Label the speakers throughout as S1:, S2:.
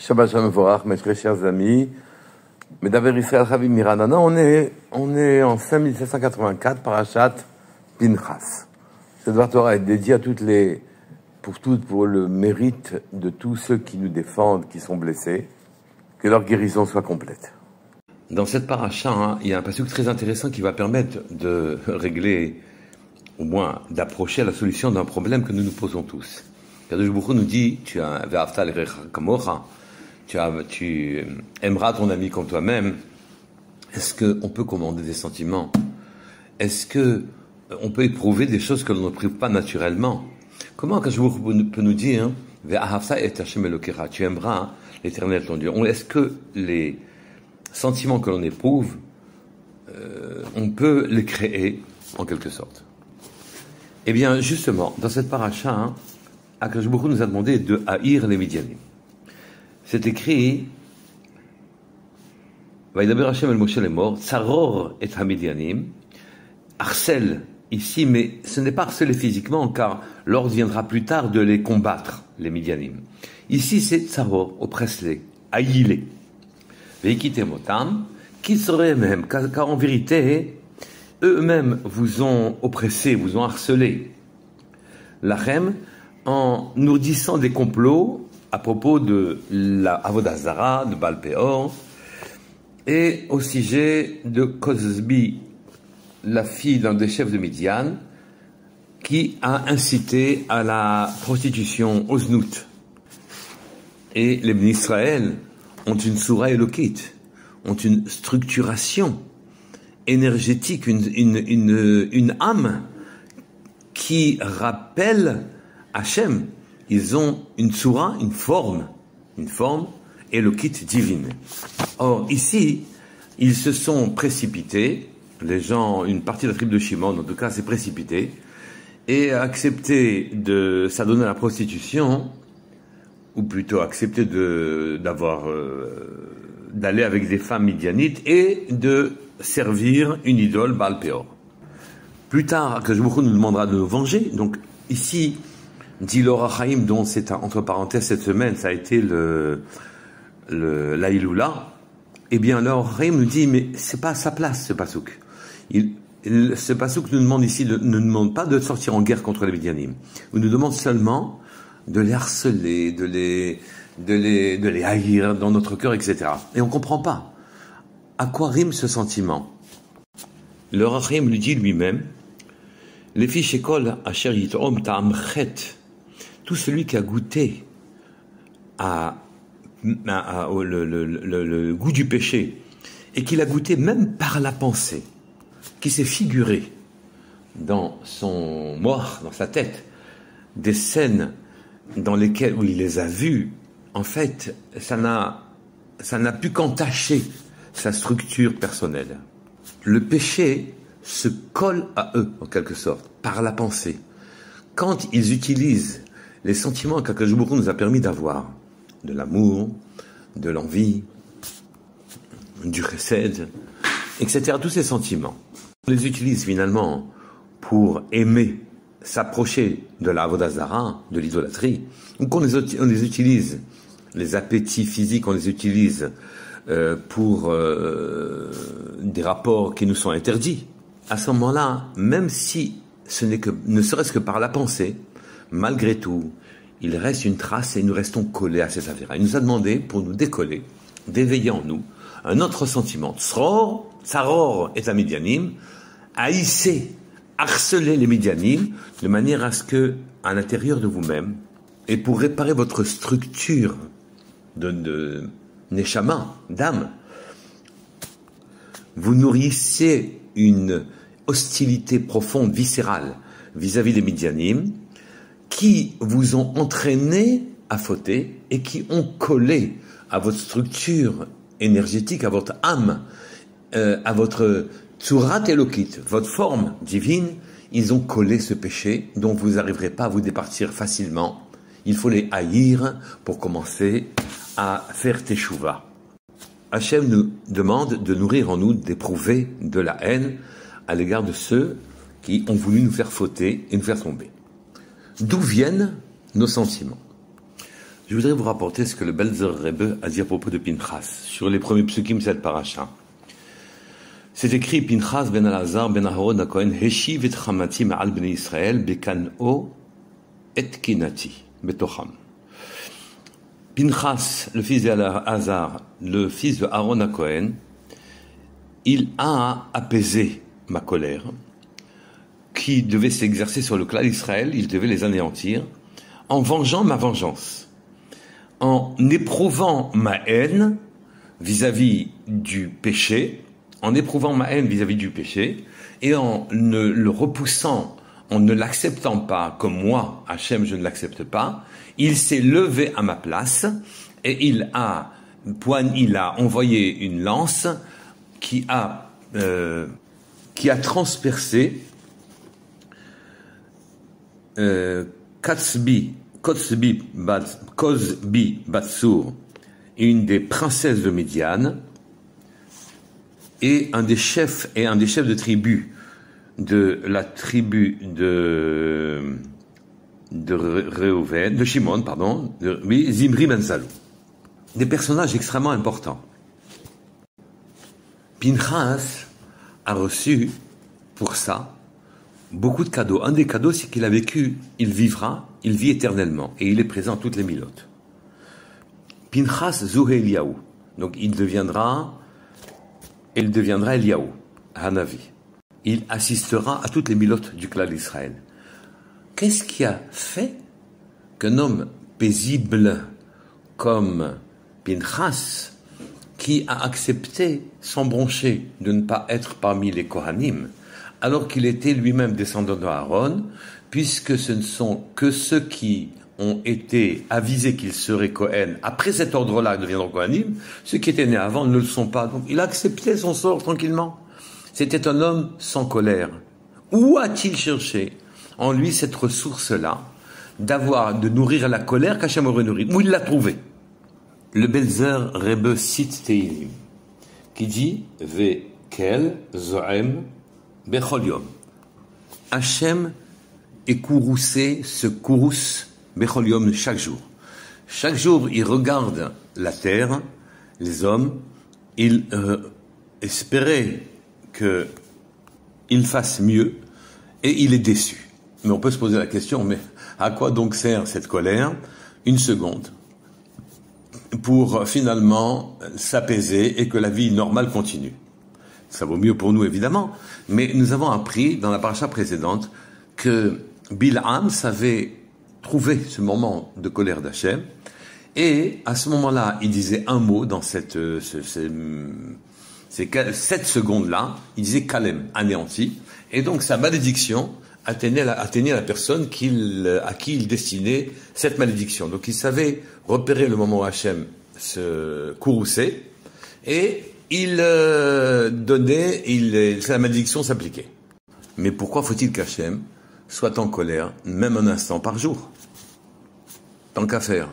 S1: Shabbat Shalom Vorach, mes très chers amis. Medaber Israël Chavim Miranana, on est en 5784, Parashat Pinchas. Cette Dvar Torah est dédiée à pour le mérite de tous ceux qui nous défendent, qui sont blessés, que leur guérison soit complète. Dans cette paracha, il y a un passage très intéressant qui va permettre de régler, au moins d'approcher la solution d'un problème que nous nous posons tous. Kadosh Baruch Hu nous dit, tu aimeras ton ami comme toi-même. Est-ce qu'on peut commander des sentiments? Est-ce qu'on peut éprouver des choses que l'on n'éprouve pas naturellement? Comment Kadosh Baruch Hu peut nous dire, tu aimeras l'Éternel ton Dieu? Est-ce que les sentiments que l'on éprouve, on peut les créer en quelque sorte? Eh bien, justement, dans cette paracha, Akadosh Baruch Hu nous a demandé de haïr les Midianim. C'est écrit, Vaidaber Hashem el Moshe lemor, Tsaror et Hamidianim, harcèle ici, mais ce n'est pas harceler physiquement, car l'ordre viendra plus tard de les combattre, les Midianim. Ici, c'est Tsaror, oppresse-les, haïs-les. Veikitemotam, qui serait même, car en vérité, eux-mêmes vous ont oppressé, vous ont harcelé. Lachem, en nourrissant des complots à propos de la Avodah Zara, de Baal Peor, et au sujet de Kozbi, la fille d'un des chefs de Midian, qui a incité à la prostitution, au znout. Et les Bnei Israël ont une soura élokite, ont une structuration énergétique, une âme qui rappelle Hachem. Ils ont une soura, une forme élokite divine. Or, ici, ils se sont précipités, les gens, une partie de la tribu de Shimon, en tout cas, s'est précipitée, et a accepté de s'adonner à la prostitution, ou plutôt accepté d'aller avec des femmes midianites et de servir une idole Baal Peor. Plus tard, que Baruch Hu nous demandera de nous venger. Donc ici, dit l'Or HaChaim, dont c'est entre parenthèses cette semaine, ça a été l'Aïloula. Eh bien, l'Or HaChaim nous dit, mais c'est pas à sa place ce pasouk. Ce pasouk nous demande ici, ne nous demande pas de sortir en guerre contre les Midianim. Il nous demande seulement de les harceler, de les haïr dans notre cœur, etc. Et on comprend pas. À quoi rime ce sentiment? Le Rachim lui dit lui-même, les fiches écoles asher yitom ta'amchet, tout celui qui a goûté le goût du péché, et qui l'a goûté même par la pensée, qui s'est figuré dans son mort, dans sa tête, des scènes dans lesquelles où il les a vues, en fait, ça n'a pu qu'entacher sa structure personnelle. Le péché se colle à eux, en quelque sorte, par la pensée. Quand ils utilisent les sentiments qu'Akadosh Baruch Hu nous a permis d'avoir, de l'amour, de l'envie, du chesed, etc., tous ces sentiments, on les utilise finalement pour aimer, s'approcher de la Avodah Zara, de l'idolâtrie, ou qu'on les utilise, les appétits physiques, on les utilise pour des rapports qui nous sont interdits. À ce moment-là, même si ce n'est que, ne serait-ce que par la pensée, malgré tout, il reste une trace et nous restons collés à ces affaires. Il nous a demandé, pour nous décoller, d'éveiller en nous un autre sentiment, Tsaror et Midianim, haïsser, harceler les Midianim, de manière à ce que, à l'intérieur de vous-même, et pour réparer votre structure de Neshama, d'âme, vous nourrissez une hostilité profonde, viscérale, vis-à-vis des Midianim, qui vous ont entraîné à fauter et qui ont collé à votre structure énergétique, à votre âme, à votre tsurat elokit, votre forme divine. Ils ont collé ce péché dont vous n'arriverez pas à vous départir facilement. Il faut les haïr pour commencer à faire teshuva. Hachem nous demande de nourrir en nous, d'éprouver de la haine à l'égard de ceux qui ont voulu nous faire fauter et nous faire tomber. D'où viennent nos sentiments? Je voudrais vous rapporter ce que le Belzer Rebbe a dit à propos de Pinchas, sur les premiers psukim de cette paracha. C'est écrit, Pinchas ben Elazar ben Aharon HaKohen, Heshiv et Chamati ma'al bnei Israël, bekan'o et kinati, betocham. Pinchas, le fils d'Elazar, le fils de Aaron HaKohen, il a apaisé ma colère, qui devait s'exercer sur le clan d'Israël, il devait les anéantir, en vengeant ma vengeance, en éprouvant ma haine vis-à-vis du péché, et en ne le repoussant, en ne l'acceptant pas comme moi, Hachem, je ne l'accepte pas, il s'est levé à ma place et il a envoyé une lance qui a transpercé Kozbi Batsur, une des princesses de Médiane, et un des chefs de tribu de la tribu de Réhouven, de Shimon, pardon, Zimri ben Salou. Des personnages extrêmement importants. Pinchas a reçu pour ça beaucoup de cadeaux. Un des cadeaux, c'est qu'il a vécu, il vit éternellement, et il est présent à toutes les milotes. Pinchas Zuhe Eliyahu, donc il deviendra Eliyahu, Hanavi. Il assistera à toutes les milotes du clan d'Israël. Qu'est-ce qui a fait qu'un homme paisible comme Pinchas, qui a accepté sans broncher de ne pas être parmi les Kohanim, alors qu'il était lui-même descendant d'Aaron, puisque ce ne sont que ceux qui ont été avisés qu'ils seraient Kohen, après cet ordre-là, deviendront Kohanim, ceux qui étaient nés avant ne le sont pas. Donc il a accepté son sort tranquillement. C'était un homme sans colère. Où a-t-il cherché en lui cette ressource-là, de nourrir la colère qu'Hachem aurait nourrie? Où il l'a trouvé? Le Belzer Rebbe cite Teilim, qui dit Vekel Zoem Bechol Yom. Hachem est courroucé, se courrouce Bechol Yom chaque jour. Chaque jour, il regarde la terre, les hommes, il espérait qu'il fasse mieux, et il est déçu. Mais on peut se poser la question, mais à quoi donc sert cette colère? Une seconde, pour finalement s'apaiser et que la vie normale continue. Ça vaut mieux pour nous, évidemment, mais nous avons appris dans la paracha précédente que Bil'am savait trouver ce moment de colère d'Hachem, et à ce moment-là, il disait un mot dans ces 7 secondes-là, il disait Kalem, anéanti, et donc sa malédiction atteignait la personne à qui il destinait cette malédiction. Donc il savait repérer le moment où Hachem se courrouçait, et il la malédiction s'appliquait. Mais pourquoi faut-il qu'Hachem soit en colère, même un instant par jour? Tant qu'à faire,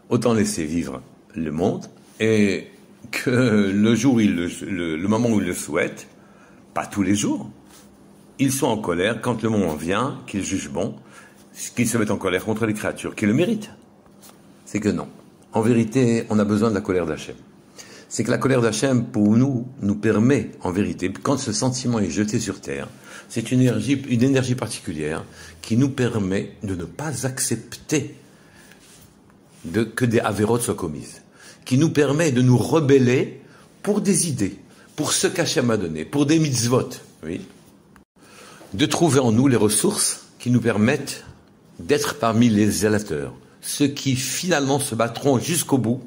S1: autant laisser vivre le monde, et que le jour, le moment où il le souhaite, pas tous les jours, il soit en colère quand le moment vient, qu'il juge bon, qu'il se mette en colère contre les créatures qui le méritent. C'est que non. En vérité, on a besoin de la colère d'Hachem. C'est que la colère d'Hachem, pour nous permet, en vérité, quand ce sentiment est jeté sur terre, c'est une énergie particulière qui nous permet de ne pas accepter que des avérotes soient commises, qui nous permet de nous rebeller pour des idées, pour ce qu'Hachem a donné, pour des mitzvot, oui, de trouver en nous les ressources qui nous permettent d'être parmi les zélateurs, ceux qui finalement se battront jusqu'au bout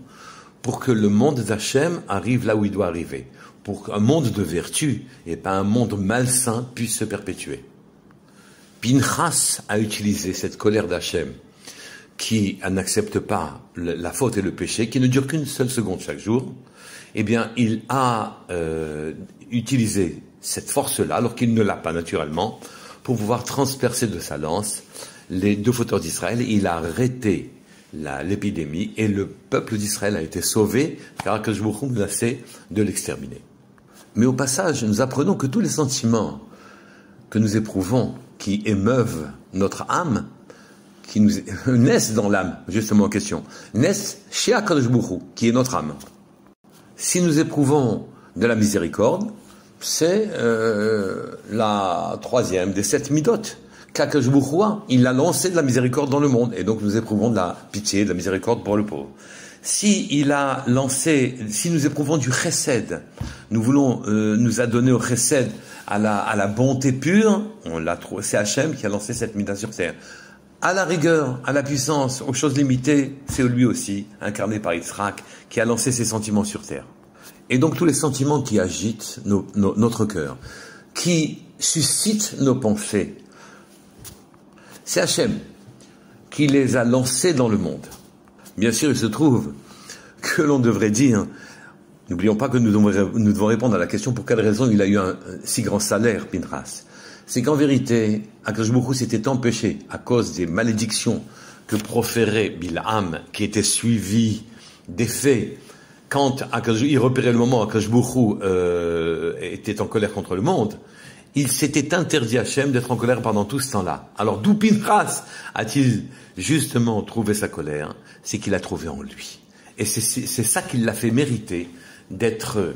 S1: pour que le monde d'Hachem arrive là où il doit arriver, pour qu'un monde de vertu et pas un monde malsain puisse se perpétuer. Pinchas a utilisé cette colère d'Hachem qui n'accepte pas la faute et le péché, qui ne dure qu'une seule seconde chaque jour. Eh bien, il a utilisé cette force-là, alors qu'il ne l'a pas naturellement, pour pouvoir transpercer de sa lance les 2 fauteurs d'Israël. Il a arrêté l'épidémie et le peuple d'Israël a été sauvé, car Akadosh Baruch Hu menaçait de l'exterminer. Mais au passage, nous apprenons que tous les sentiments que nous éprouvons, qui émeuvent notre âme, qui nous naissent dans l'âme, justement en question, naissent chez HaKadosh Baruch Hu, qui est notre âme. Si nous éprouvons de la miséricorde, c'est la troisième des 7 midot. qu'HaKadosh Baruch Hu, il a lancé de la miséricorde dans le monde, et donc nous éprouvons de la pitié, de la miséricorde pour le pauvre. Si nous éprouvons du chesed, nous voulons nous adonner au chesed, à la bonté pure, c'est Hachem qui a lancé cette mida sur terre. À la rigueur, à la puissance, aux choses limitées, c'est lui aussi, incarné par Yitzhak, qui a lancé ses sentiments sur terre. Et donc tous les sentiments qui agitent notre cœur, qui suscitent nos pensées, c'est Hachem qui les a lancés dans le monde. Bien sûr, il se trouve que l'on devrait dire, n'oublions pas que nous devons répondre à la question pour quelle raison il a eu un si grand salaire, Pinchas. C'est qu'en vérité, HaKadosh Baruch Hu s'était empêché à cause des malédictions que proférait Bilham, qui étaient suivies des faits. Quand il repérait le moment où HaKadosh Baruch Hu était en colère contre le monde, il s'était interdit à Hachem d'être en colère pendant tout ce temps-là. Alors d'où Pinchas a-t-il justement trouvé sa colère? C'est qu'il a trouvé en lui. Et c'est ça qui l'a fait mériter d'être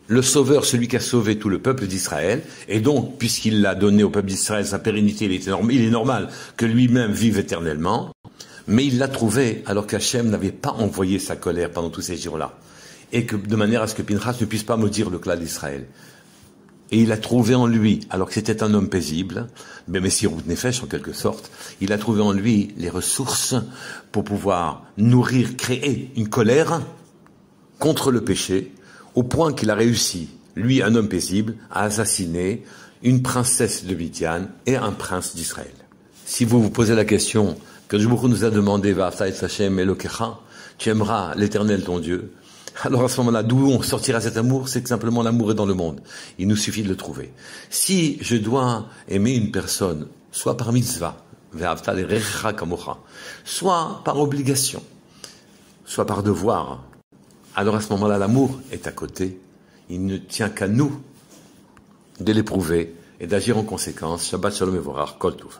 S1: le sauveur, celui qui a sauvé tout le peuple d'Israël. Et donc, puisqu'il l'a donné au peuple d'Israël sa pérennité, il est normal que lui-même vive éternellement. Mais il l'a trouvé alors qu'Hachem n'avait pas envoyé sa colère pendant tous ces jours-là. Et que, de manière à ce que Pinchas ne puisse pas maudire le clan d'Israël. Et il a trouvé en lui, alors que c'était un homme paisible, Messirut Nefesh en quelque sorte, il a trouvé en lui les ressources pour pouvoir nourrir, créer une colère contre le péché, au point qu'il a réussi, lui un homme paisible, à assassiner une princesse de Midian et un prince d'Israël. Si vous vous posez la question que Baruch Hu nous a demandé, Va'afta et Hashem Elokecha, tu aimeras l'Éternel ton Dieu, alors à ce moment-là, d'où on sortira cet amour? C'est que simplement l'amour est dans le monde. Il nous suffit de le trouver. Si je dois aimer une personne, soit par mitzvah, soit par obligation, soit par devoir, alors à ce moment-là, l'amour est à côté. Il ne tient qu'à nous de l'éprouver et d'agir en conséquence. Shabbat Shalom et Vorach, Kol Tov.